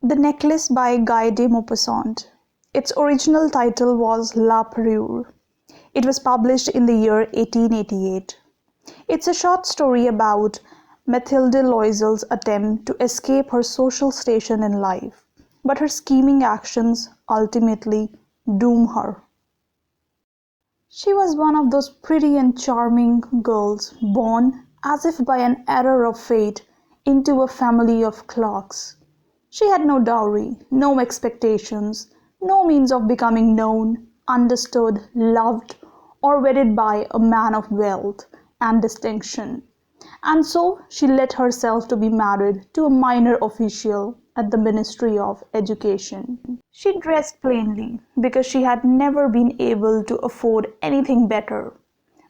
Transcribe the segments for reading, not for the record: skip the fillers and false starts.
The Necklace by Guy de Maupassant. Its original title was La Parure. It was published in the year 1888. It's a short story about Mathilde Loisel's attempt to escape her social station in life, but her scheming actions ultimately doom her. She was one of those pretty and charming girls born, as if by an error of fate, into a family of clerks. She had no dowry, no expectations, no means of becoming known, understood, loved, or wedded by a man of wealth and distinction. And so she let herself to be married to a minor official at the Ministry of Education. She dressed plainly because she had never been able to afford anything better.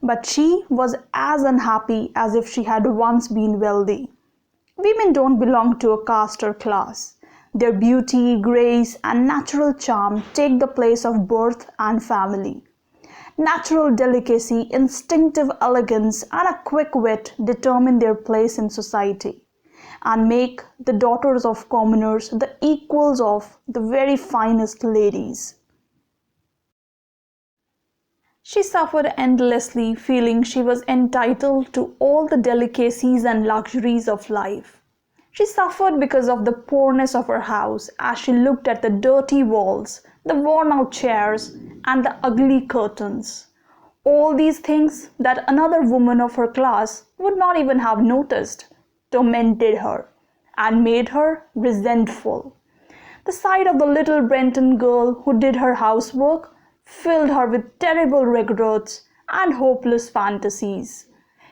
But she was as unhappy as if she had once been wealthy. Women don't belong to a caste or class. Their beauty, grace, and natural charm take the place of birth and family. Natural delicacy, instinctive elegance, and a quick wit determine their place in society and make the daughters of commoners the equals of the very finest ladies. She suffered endlessly, feeling she was entitled to all the delicacies and luxuries of life. She suffered because of the poorness of her house as she looked at the dirty walls, the worn-out chairs, and the ugly curtains. All these things that another woman of her class would not even have noticed tormented her and made her resentful. The sight of the little Brenton girl who did her housework filled her with terrible regrets and hopeless fantasies.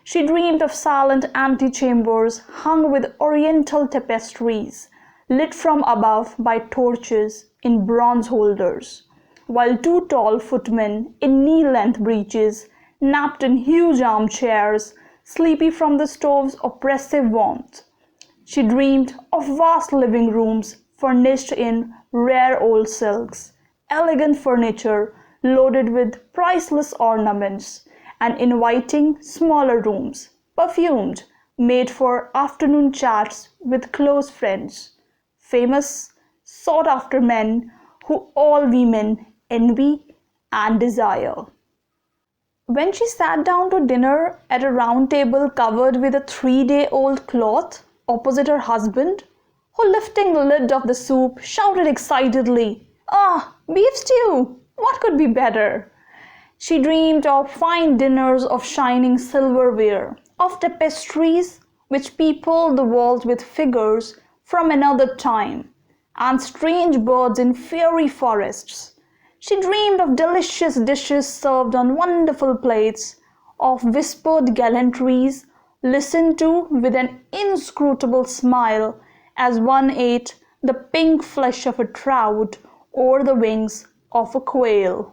She dreamed of silent antechambers hung with oriental tapestries, lit from above by torches in bronze holders, while two tall footmen in knee-length breeches napped in huge armchairs, sleepy from the stove's oppressive warmth. She dreamed of vast living rooms furnished in rare old silks, elegant furniture loaded with priceless ornaments, and inviting smaller rooms, perfumed, made for afternoon chats with close friends, famous, sought-after men who all women envy and desire. When she sat down to dinner at a round table covered with a 3-day-old cloth opposite her husband, who, lifting the lid of the soup, shouted excitedly, "Ah, beef stew! What could be better?" She dreamed of fine dinners of shining silverware, of tapestries which peopled the walls with figures from another time, and strange birds in fairy forests. She dreamed of delicious dishes served on wonderful plates, of whispered gallantries listened to with an inscrutable smile as one ate the pink flesh of a trout or the wings of a quail.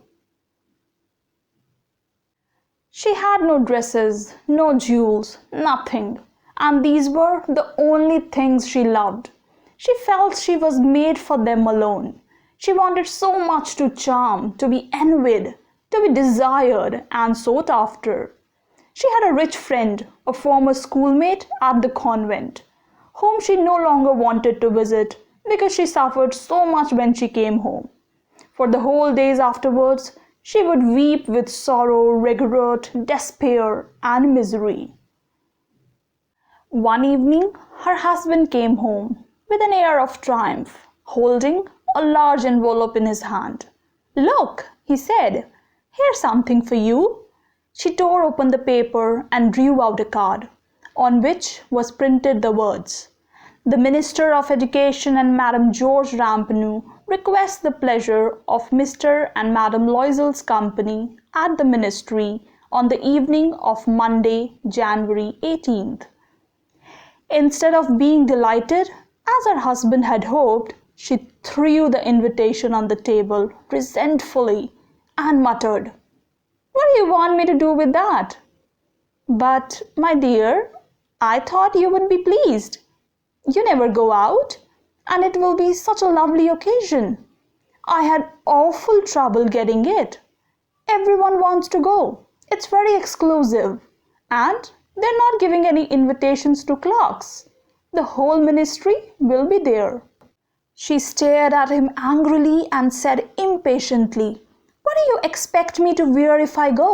She had no dresses, no jewels, nothing, and these were the only things she loved. She felt she was made for them alone. She wanted so much to charm, to be envied, to be desired and sought after. She had a rich friend, a former schoolmate at the convent, whom she no longer wanted to visit because she suffered so much when she came home. For the whole days afterwards, she would weep with sorrow, regret, despair, and misery. One evening, her husband came home with an air of triumph, holding a large envelope in his hand. "Look," he said, "here's something for you." She tore open the paper and drew out a card, on which was printed the words, "The Minister of Education and Madame George Ramponneau request the pleasure of Mr. and Madame Loisel's company at the Ministry on the evening of Monday, January 18th. Instead of being delighted, as her husband had hoped, she threw the invitation on the table resentfully and muttered, "What do you want me to do with that?" "But, my dear, I thought you would be pleased. You never go out, and it will be such a lovely occasion. I had awful trouble getting it. Everyone wants to go. It's very exclusive. And they're not giving any invitations to clerks. The whole ministry will be there." She stared at him angrily and said impatiently, "What do you expect me to wear if I go?"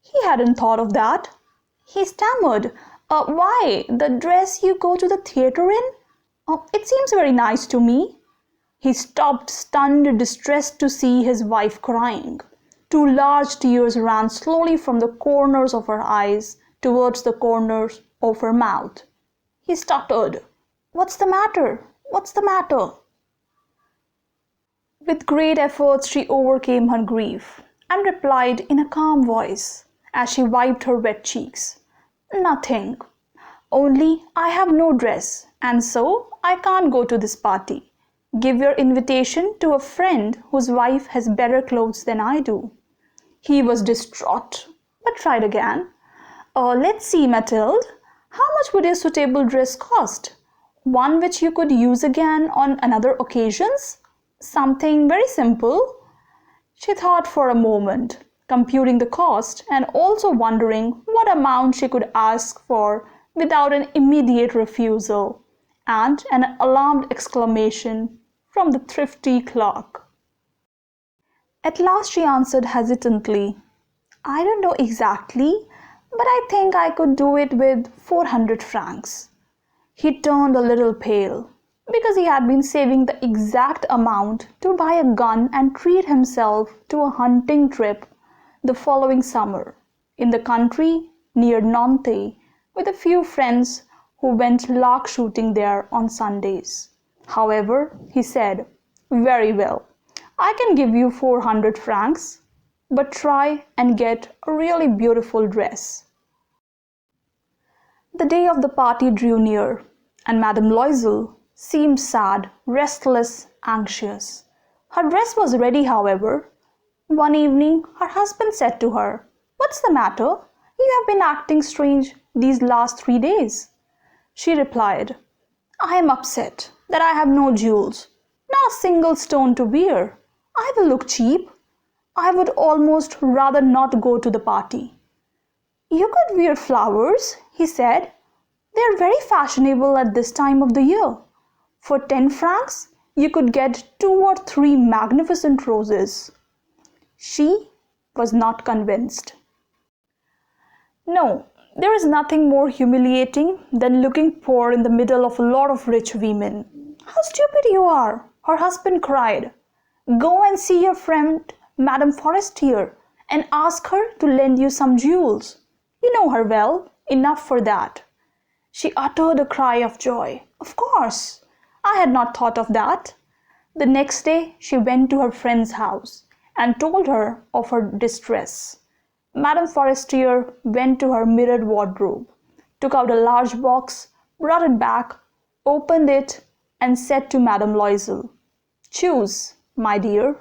He hadn't thought of that. He stammered, "Why, the dress you go to the theatre in? It seems very nice to me." He stopped, stunned, distressed to see his wife crying. Two large tears ran slowly from the corners of her eyes towards the corners of her mouth. He stuttered, "What's the matter? What's the matter?" With great efforts she overcame her grief and replied in a calm voice as she wiped her wet cheeks, "Nothing. Only I have no dress, and so I can't go to this party. Give your invitation to a friend whose wife has better clothes than I do." He was distraught, but tried again. "Let's see, Mathilde. How much would a suitable dress cost? One which you could use again on another occasions? Something very simple." She thought for a moment, computing the cost and also wondering what amount she could ask for without an immediate refusal, and an alarmed exclamation from the thrifty clerk. At last she answered hesitantly, "I don't know exactly, but I think I could do it with 400 francs. He turned a little pale, because he had been saving the exact amount to buy a gun and treat himself to a hunting trip the following summer, in the country near Nantes, with a few friends who went lark shooting there on Sundays. However, he said, "Very well, I can give you 400 francs, but try and get a really beautiful dress." The day of the party drew near, and Madame Loisel seemed sad, restless, anxious. Her dress was ready, however. One evening her husband said to her, "What's the matter? You have been acting strange these last 3 days." She replied, "I am upset that I have no jewels, not a single stone to wear. I will look cheap. I would almost rather not go to the party." "You could wear flowers," he said. "They are very fashionable at this time of the year. For 10 francs you could get 2 or 3 magnificent roses." She was not convinced. No, there is nothing more humiliating than looking poor in the middle of a lot of rich women. "How stupid you are!" her husband cried. "Go and see your friend Madame Forestier and ask her to lend you some jewels. You know her well enough for that." She uttered a cry of joy. "Of course! I had not thought of that." The next day she went to her friend's house and told her of her distress. Madame Forestier went to her mirrored wardrobe, took out a large box, brought it back, opened it, and said to Madame Loisel, "Choose, my dear."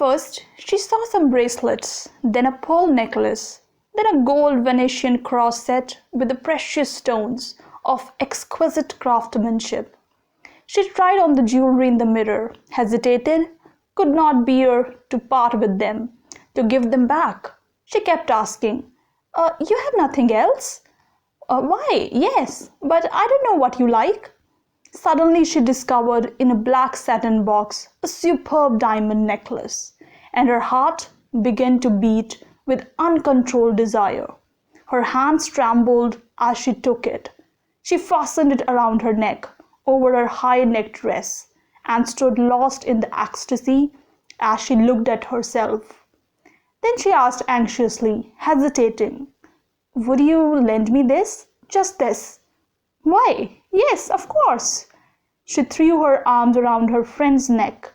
First she saw some bracelets, then a pearl necklace, then a gold Venetian cross set with the precious stones of exquisite craftsmanship. She tried on the jewelry in the mirror, hesitated, could not bear to part with them, to give them back. She kept asking, "You have nothing else?" "Why, yes, but I don't know what you like." Suddenly she discovered in a black satin box a superb diamond necklace, and her heart began to beat with uncontrolled desire. Her hands trembled as she took it. She fastened it around her neck, over her high-necked dress, and stood lost in the ecstasy as she looked at herself. Then she asked anxiously, hesitating, "Would you lend me this? Just this?" "Why, yes, of course." She threw her arms around her friend's neck,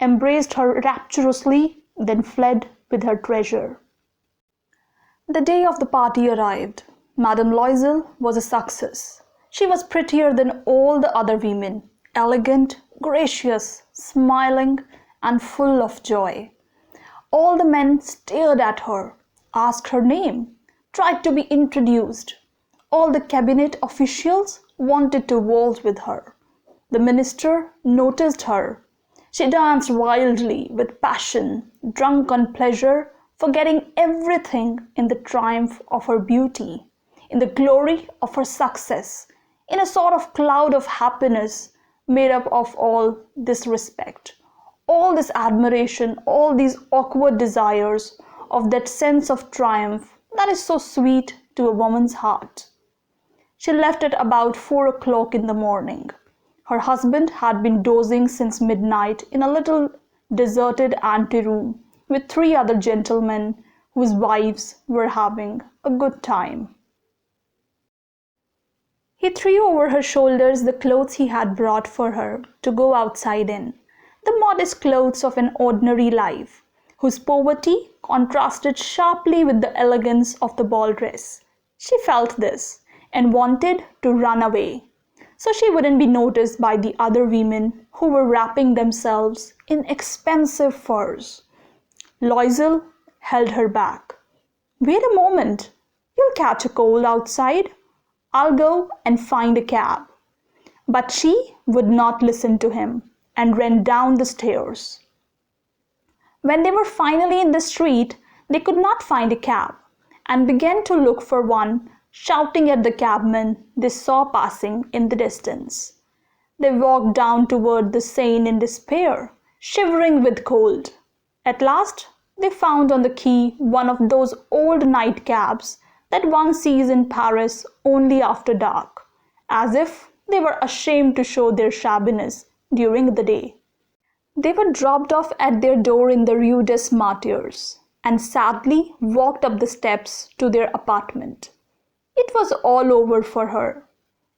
embraced her rapturously, then fled with her treasure. The day of the party arrived. Madame Loisel was a success. She was prettier than all the other women, elegant, gracious, smiling, and full of joy. All the men stared at her, asked her name, tried to be introduced. All the cabinet officials wanted to waltz with her. The minister noticed her. She danced wildly with passion, drunk on pleasure, forgetting everything in the triumph of her beauty, in the glory of her success, in a sort of cloud of happiness made up of all this respect, all this admiration, all these awkward desires of that sense of triumph that is so sweet to a woman's heart. She left at about 4 o'clock in the morning. Her husband had been dozing since midnight in a little deserted anteroom with 3 other gentlemen whose wives were having a good time. He threw over her shoulders the clothes he had brought for her to go outside in, the modest clothes of an ordinary life, whose poverty contrasted sharply with the elegance of the ball dress. She felt this and wanted to run away, so she wouldn't be noticed by the other women who were wrapping themselves in expensive furs. Loisel held her back. "Wait a moment. You'll catch a cold outside. I'll go and find a cab." But she would not listen to him and ran down the stairs. When they were finally in the street, they could not find a cab and began to look for one, shouting at the cabman they saw passing in the distance. They walked down toward the Seine in despair, shivering with cold. At last, they found on the quay one of those old night cabs that one sees in Paris only after dark, as if they were ashamed to show their shabbiness during the day. They were dropped off at their door in the Rue des Martyrs and sadly walked up the steps to their apartment. It was all over for her,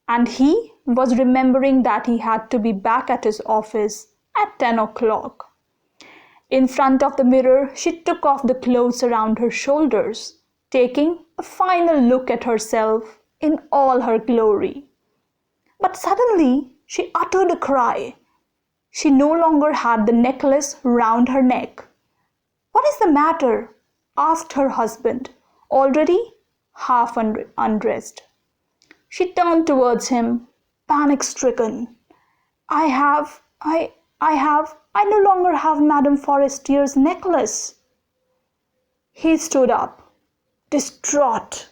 and he was remembering that he had to be back at his office at 10 o'clock. In front of the mirror, she took off the clothes around her shoulders, taking a final look at herself in all her glory. But suddenly she uttered a cry. She no longer had the necklace round her neck. "What is the matter?" asked her husband, already half undressed. She turned towards him, panic-stricken. I no longer have Madame Forestier's necklace." He stood up, distraught.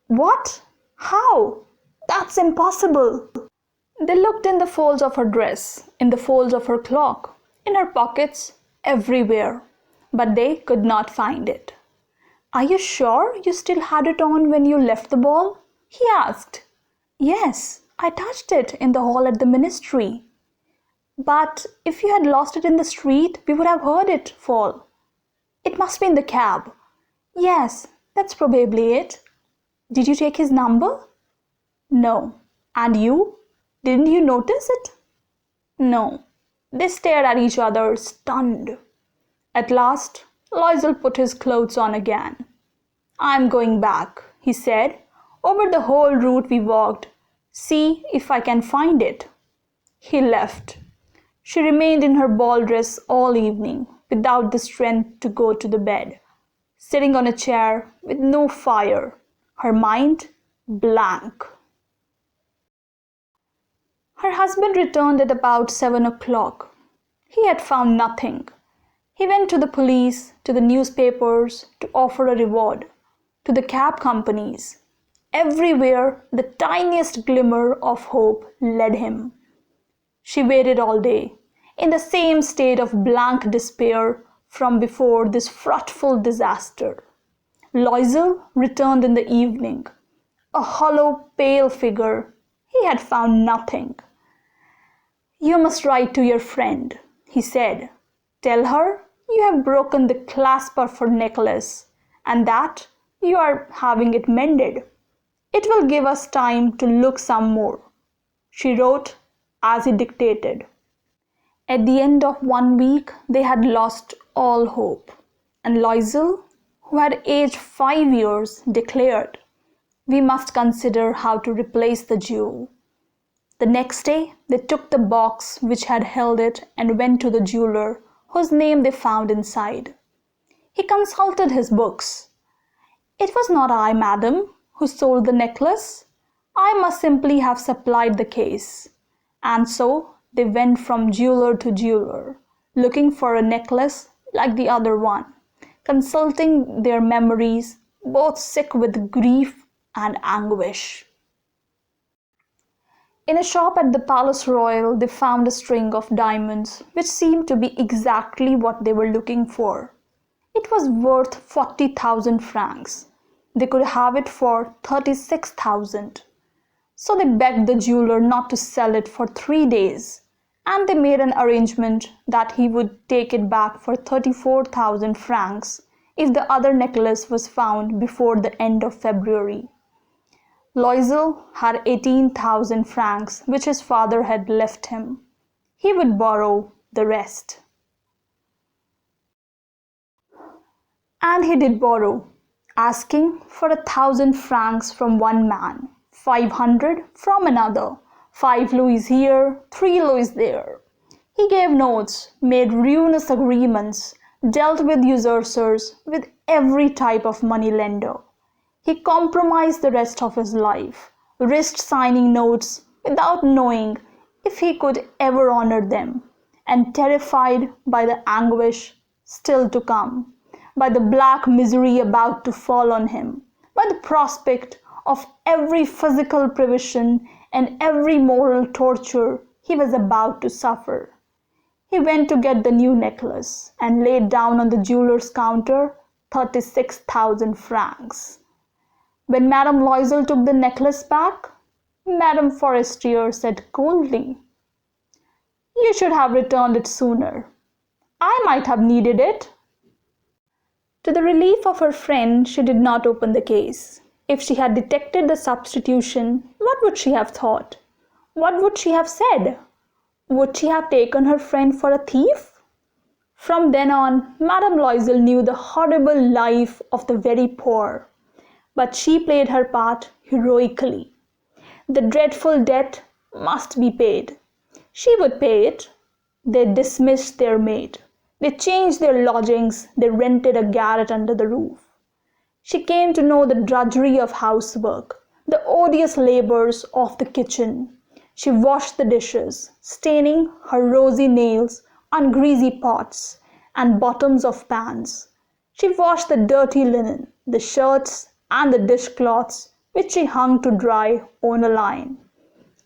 "What? How? That's impossible." They looked in the folds of her dress, in the folds of her cloak, in her pockets, everywhere, but they could not find it. "Are you sure you still had it on when you left the ball?" he asked. "Yes, I touched it in the hall at the ministry." "But if you had lost it in the street, we would have heard it fall." "It must be in the cab." "Yes, that's probably it." "Did you take his number?" "No." "And you? Didn't you notice it?" "No." They stared at each other, stunned. At last, Loisel put his clothes on again. "I'm going back," he said. "Over the whole route we walked. See if I can find it." He left. She remained in her ball dress all evening, without the strength to go to the bed, sitting on a chair with no fire, her mind blank. Her husband returned at about 7 o'clock. He had found nothing. He went to the police, to the newspapers, to offer a reward, to the cab companies. Everywhere the tiniest glimmer of hope led him. She waited all day, in the same state of blank despair from before this frightful disaster. Loisel returned in the evening, a hollow, pale figure. He had found nothing. "You must write to your friend," he said. "Tell her you have broken the clasp of her necklace and that you are having it mended. It will give us time to look some more." She wrote as he dictated. At the end of 1 week, they had lost all hope, and Loisel, who had aged 5 years, declared, "We must consider how to replace the jewel." The next day, they took the box which had held it and went to the jeweler, whose name they found inside. He consulted his books. "It was not I, madam, who sold the necklace. I must simply have supplied the case." And so they went from jeweler to jeweler, looking for a necklace like the other one, consulting their memories, both sick with grief and anguish. In a shop at the Palace Royal, they found a string of diamonds, which seemed to be exactly what they were looking for. It was worth 40,000 francs. They could have it for 36,000. So they begged the jeweler not to sell it for 3 days, and they made an arrangement that he would take it back for 34,000 francs if the other necklace was found before the end of February. Loisel had 18,000 francs which his father had left him. He would borrow the rest. And he did borrow, asking for 1,000 francs from one man, 500 from another, 5 louis here, 3 louis there. He gave notes, made ruinous agreements, dealt with usurers, with every type of money lender. He compromised the rest of his life, risked signing notes without knowing if he could ever honor them, and terrified by the anguish still to come, by the black misery about to fall on him, by the prospect of every physical privation and every moral torture he was about to suffer. He went to get the new necklace and laid down on the jeweler's counter 36,000 francs. When Madame Loisel took the necklace back, Madame Forestier said coldly, "You should have returned it sooner. I might have needed it." To the relief of her friend, she did not open the case. If she had detected the substitution, what would she have thought? What would she have said? Would she have taken her friend for a thief? From then on, Madame Loisel knew the horrible life of the very poor. But she played her part heroically. The dreadful debt must be paid. She would pay it. They dismissed their maid. They changed their lodgings. They rented a garret under the roof. She came to know the drudgery of housework, the odious labors of the kitchen. She washed the dishes, staining her rosy nails on greasy pots and bottoms of pans. She washed the dirty linen, the shirts, and the dishcloths which she hung to dry on a line.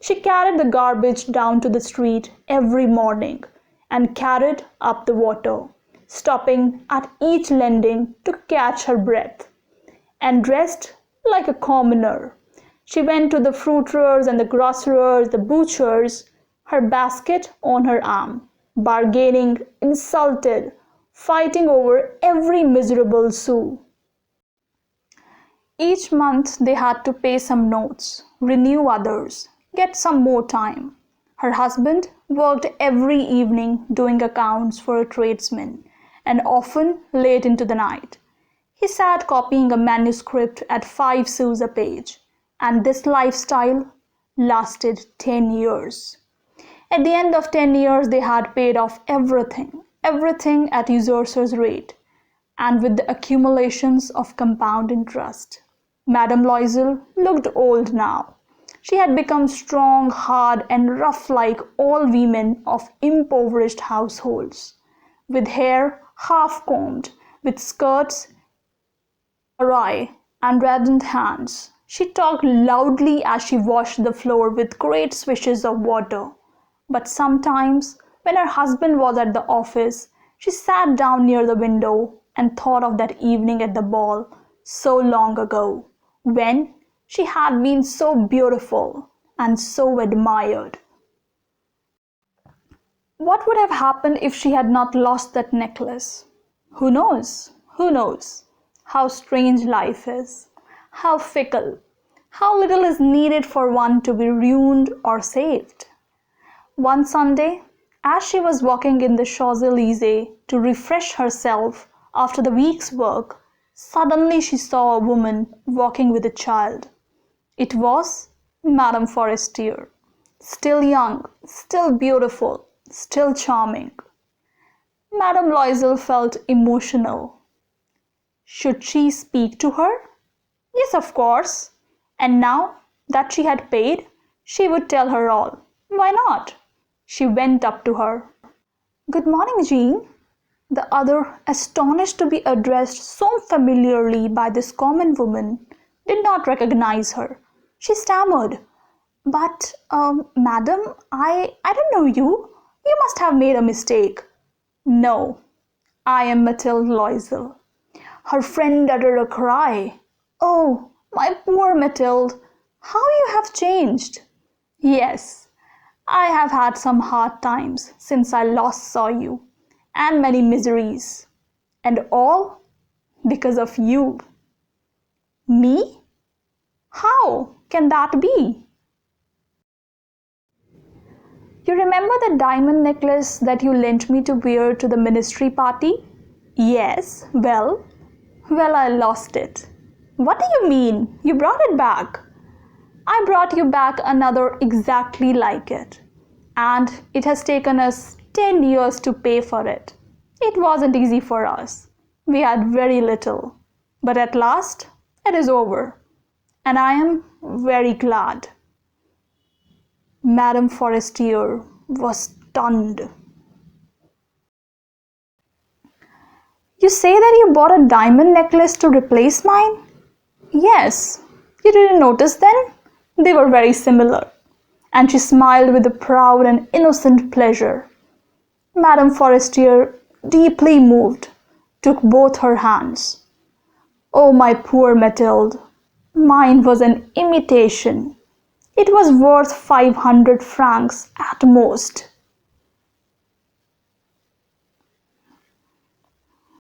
She carried the garbage down to the street every morning and carried up the water, stopping at each landing to catch her breath. And dressed like a commoner, she went to the fruiterers and the grocers, the butchers, her basket on her arm, bargaining, insulted, fighting over every miserable sou. Each month they had to pay some notes, renew others, get some more time. Her husband worked every evening doing accounts for a tradesman, and often late into the night. He sat copying a manuscript at 5 sous a page, and this lifestyle lasted 10 years. At the end of 10 years they had paid off everything at usurer's rate, and with the accumulations of compound interest. Madame Loisel looked old now. She had become strong, hard, and rough like all women of impoverished households, with hair half-combed, with skirts awry, and reddened hands. She talked loudly as she washed the floor with great swishes of water. But sometimes, when her husband was at the office, she sat down near the window and thought of that evening at the ball so long ago, when she had been so beautiful and so admired. What would have happened if she had not lost that necklace? Who knows? Who knows? How strange life is, how fickle, how little is needed for one to be ruined or saved. One Sunday, as she was walking in the Champs-Élysées to refresh herself after the week's work, suddenly she saw a woman walking with a child. It was Madame Forestier, still young, still beautiful, still charming. Madame Loisel felt emotional. Should she speak to her? Yes, of course. And now that she had paid, she would tell her all. Why not? She went up to her. "Good morning, Jean." The other, astonished to be addressed so familiarly by this common woman, did not recognize her. She stammered, Madam, I don't know you. You must have made a mistake. No, I am Mathilde Loisel. Her friend uttered a cry. Oh, my poor Mathilde, how you have changed. Yes, I have had some hard times since I last saw you, and many miseries, and all because of you. Me? How can that be? You remember the diamond necklace that you lent me to wear to the ministry party? Yes, well, I lost it. What do you mean? You brought it back? I brought you back another exactly like it. And it has taken us 10 years to pay for it. It wasn't easy for us. We had very little. But at last, it is over. And I am very glad. Madame Forestier was stunned. You say that you bought a diamond necklace to replace mine? Yes. You didn't notice then? They were very similar. And she smiled with a proud and innocent pleasure. Madame Forestier, deeply moved, took both her hands. Oh, my poor Mathilde, mine was an imitation. It was worth 500 francs at most.